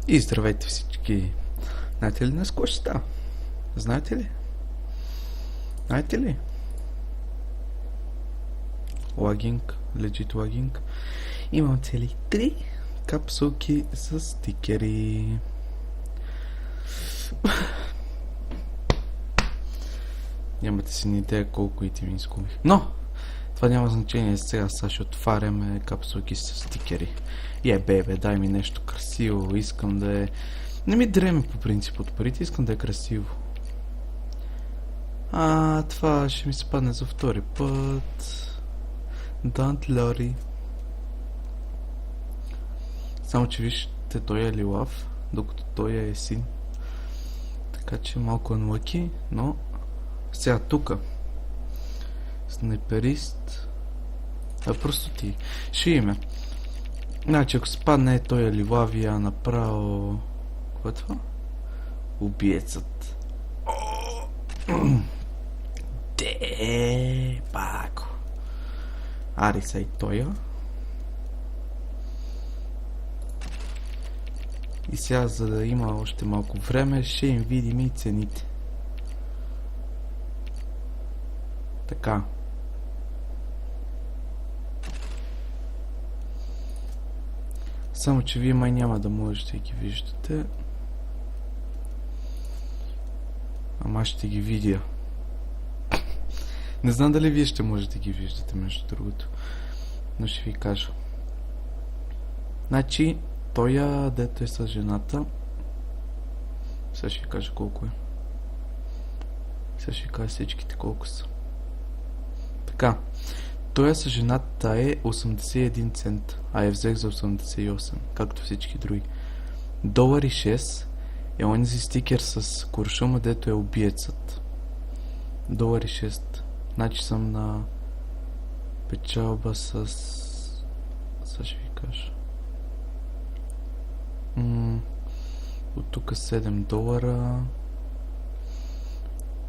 И здравейте всички! Знаете ли днес какво ще става? Знаете ли? Знаете ли? Лагинг, legit лагинг. Имам цели 3 капсулки с стикери. Нямате си ни идея колко и ми изгубих. Но! Това няма значение, сега ще отваряме капсулки с стикери. Бебе, дай ми нещо красиво, искам да е... Не ми дреме по принцип от парите, искам да е красиво. Това ще ми се падне за втори път. Don't worry. Само че вижте, той е лилав, докато той е син. Така че малко unlucky, но... Сега тука. Снайперист. Просто ти. Ще име. Значи, ако спадне той е ливавия, направо... Какво е това? Убиецът. Де, пако. Ариса и тоя. И сега, за да има още малко време, ще им видим и цените. Така. Само, че вие май няма да можете да ги виждате. Ама ще ги видя. Не знам дали вие ще можете да ги виждате, между другото. Но ще ви кажа. Значи, тоя, дето е с жената. Сега ще ви кажа колко е. Сега ще ви кажа всичките колко са. Така. Тоя с жената е 81 цента, а я взех за 88, както всички други. $6 е онзи стикер с куршума, дето е убиецът. $6. Значи съм на печалба с... Сега ще ви кажа. От тук $7.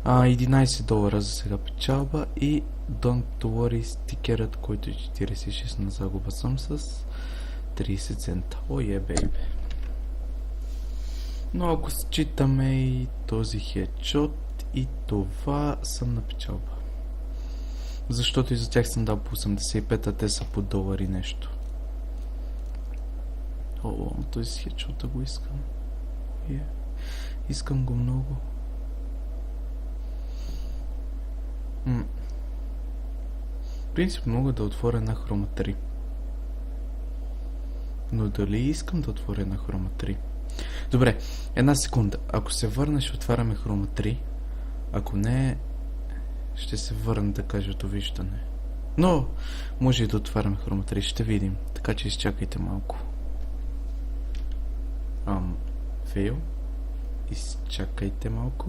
$11 за сега печалба и Don't worry стикерът, който е 46 на загуба съм с 30 цента. Бейбе. Но ако считаме и този хедшот и това съм на печалба. Защото и за тях съм дал по 85, а те са по $1 нещо. Този хедшота го искам. Искам го много. В принцип мога да отворя една хрома 3. Но дали искам да отворя една хрома 3? Добре, една секунда. Ако се върна, ще отваряме хрома 3. Ако не, ще се върна да кажа довиждане. Но, може и да отваряме хрома 3. Ще видим. Така че изчакайте малко. Фейл. Изчакайте малко.